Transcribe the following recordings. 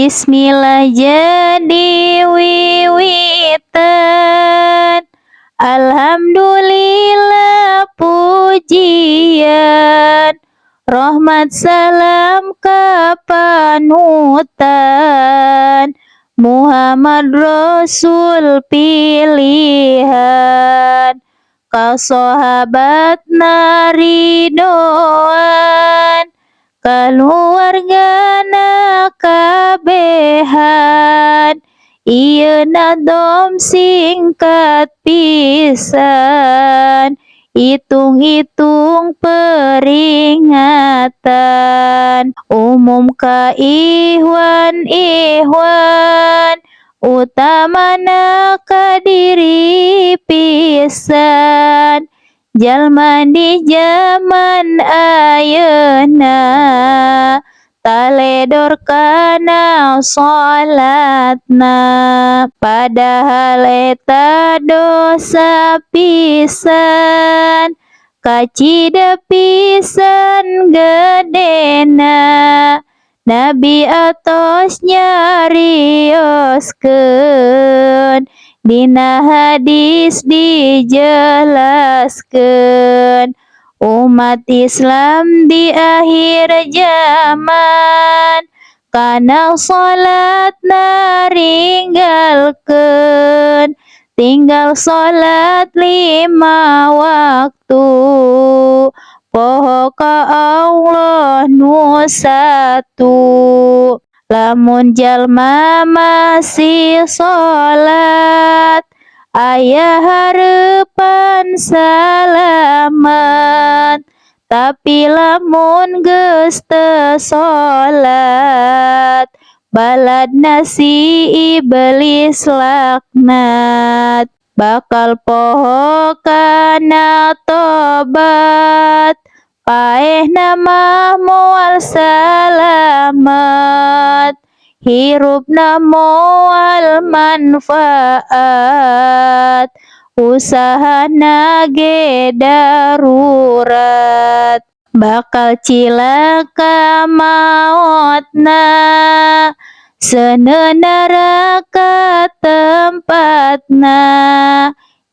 Bismillah jadi wiwitan, alhamdulillah pujian, rahmat salam kepanutan, Muhammad Rasul pilihan, kasahabat naridoan, keluargana kabehan, ieu nadom singkat pisan, hitung-hitung peringatan, umum ka ihwan, utamana ka diri pisan, jalma di zaman ayeuna, taledor kana salatna, padahal eta dosa pisan, kacida pisan gedena, Nabi atos nyarioskeun, dina hadis dijelaskeun, umat Islam di akhir zaman kana salat naringgalkeun, tinggal salat 5 waktu, poho ka Allah nu satu. Lamun jalma masih salat, aya hareupan salamet, tapi lamun geus teu salat, baladna si iblis laknat, bakal poho kana tobat, paehna mah moal salamet, hirupna moal manfaat, usahana ge darurat, bakal cilaka maotna, seuneu neraka tempatna,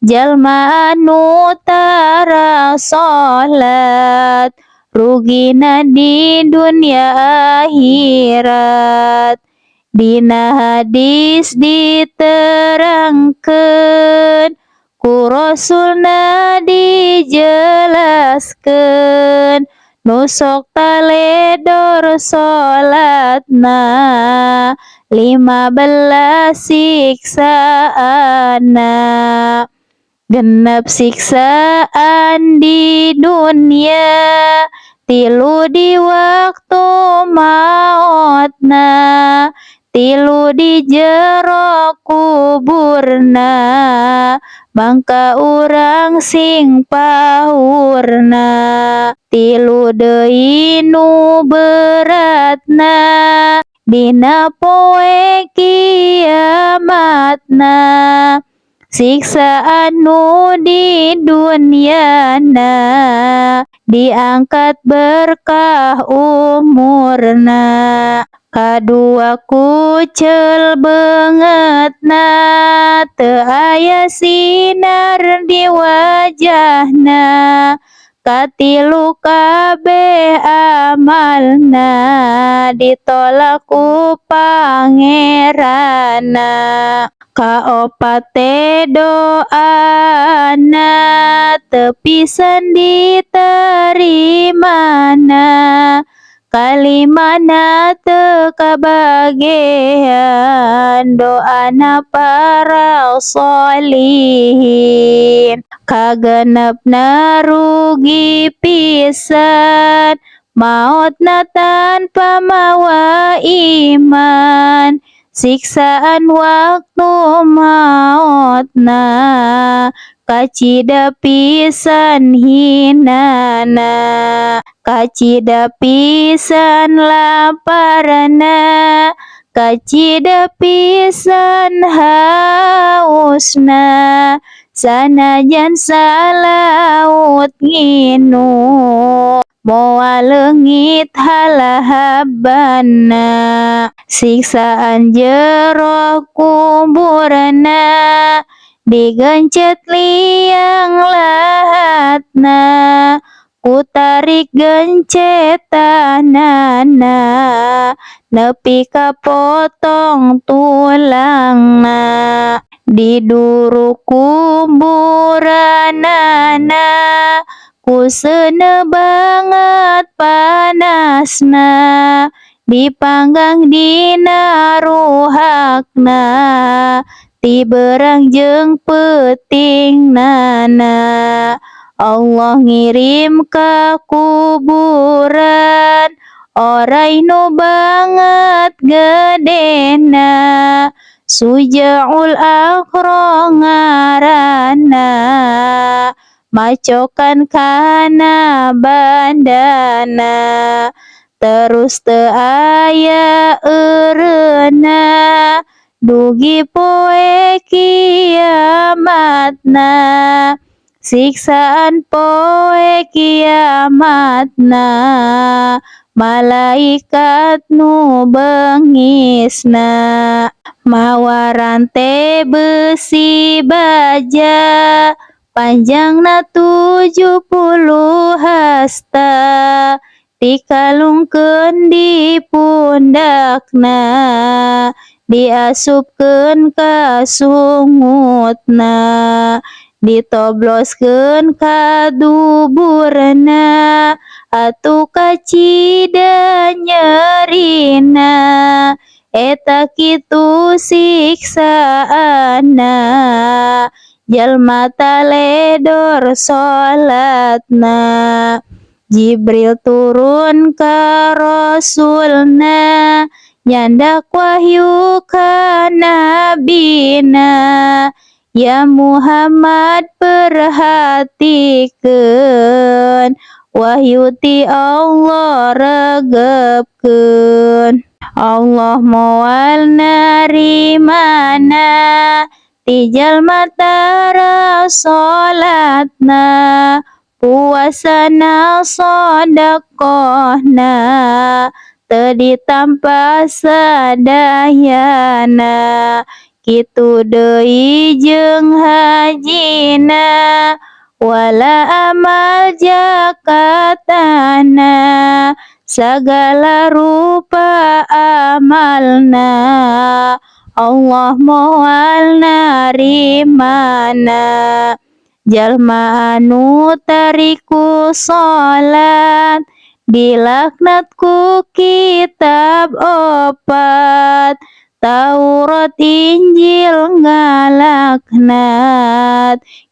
jalma anu tara salat, rugina di dunia akhirat. Dina hadis diterangkeun, ku Rasulna dijelaskeun, nu sok taledor salatna, 15 siksaanna, genep siksaan di dunia, 3 di waktu maotna, 3 di jero kuburna, mangka urang sing paurna, 3 deui nu beratna, dina poe kiamatna, siksa anu di dunyana, diangkat berkah umurna, kadua kucel beungeutna, teu aya sinar di wajahna, katilu kabeh amalna, ditolak ku pangeranna, kaopat teh doana, teu pisan diterimana, kalimana teu kabagean, doana para sholihin, kagenepna rugi pisan, maotna tanpa mawa iman, siksaan waktu maotna, kacida pisan hinana, kacida pisan laparna, kacida pisan hausna, sanajan salaut nginu, moal leungit halahabana siksaan jero kuburna digencet liang lahatna kutarik gencetanana nepi ka potong tulangna diduru kuburanana kuseuneut banget panasna dipanggang dina ruhakna ti beurang jeung peutingnana Allah ngirim ka kuburan oray nu banget gedena Sujaul Akhra ngaranna macokan kana bandana terus teu aya eureuna dugi poe kiamatna siksaan poe kiamatna malaikat nu beungisna mawa rante besi baja panjangna 70 hasta dikalungkeun di pundakna diasupkeun ka sungutna ditobloskeun ka duburna atuh kacida nyerina eta kitu siksaanna jalma taledor salatna Jibril turun ka Rasulna nyandak wahyu ka nabina ya Muhammad perhatikeun wahyu ti Allah regepkeun Allah moal narimana ti jalma tara salatna puasana sedekahna teu ditampa sadayana kitu deui jeung hajina wala amal zakatana sagala rupa amalna Allah moal narimana jalma anu tariku salat dilaknat ku kitab 4 Taurat Injil ngalaknat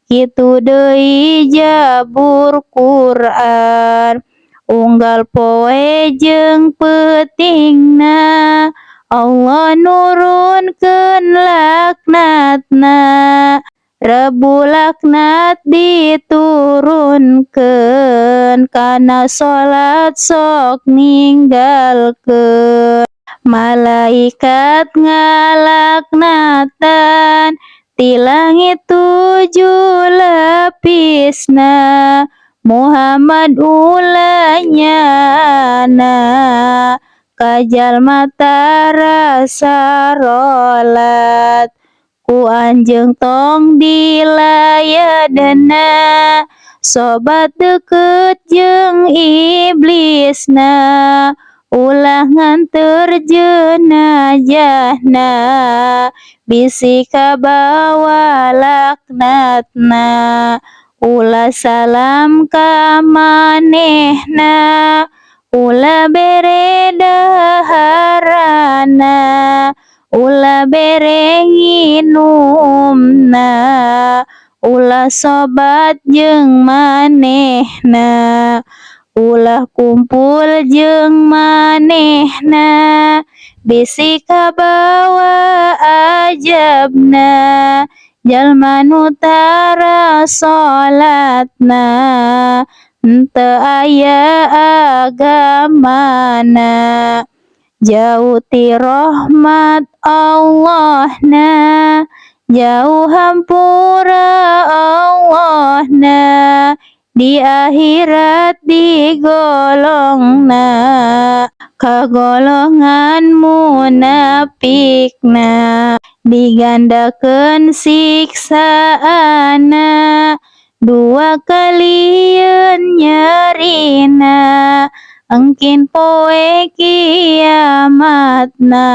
kitu deui Jabur Quran unggal poe jeung peutingna Allah nurunkeun laknatna Rebu laknat diturunkeun kana salat sok ninggalkeun malaikat ngalaknatan ti langit 7 lapisna Muhammad ulanyana ka jalma tara sarolat ku anjeun tong dilayadna sobat deukeut jeung iblisna ulah nganteur jenazahna bisi kabawa laknatna ulah salam ka manehna ulah bere daharana ulah bere nginumna ulah sobat jeung manehna ulah kumpul jeung manehna bisi kabawa ajabna jalma nu tara salatna henteu aya agamana jauh ti rahmat Allahna jauh hampura Allahna di akhirat digolongna kagolongan munafikna, digandakeun siksaana dua kalieun nyerina engkin poe kiamatna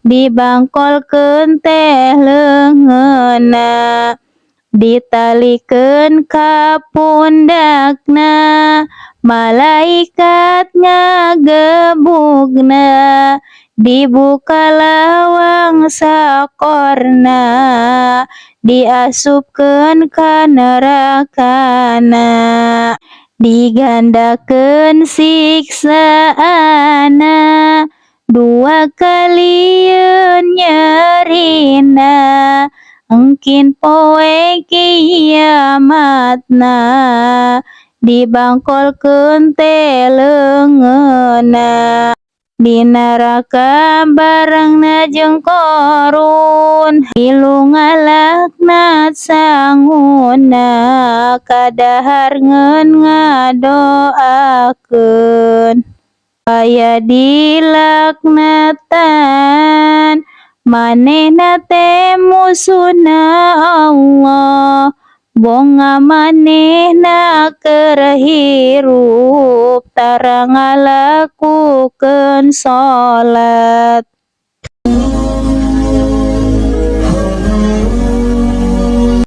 dibangkolkeun teh leungeunna ditalikeun ka pundakna malaikat ngagebugna dibuka lawang sakorna diasupkeun ka nerakana digandakeun siksaana dua kalieun nyerina engkin poe kiamatna dibangkolkeun teh leungeunna di neraka barengna jeung Qarun ilungalakna sanguna kadaharngeun ngadoakeun aya dilaknatan manehna teh musuhna Allah bonga manehna keur hirup tara ngalakukeun salat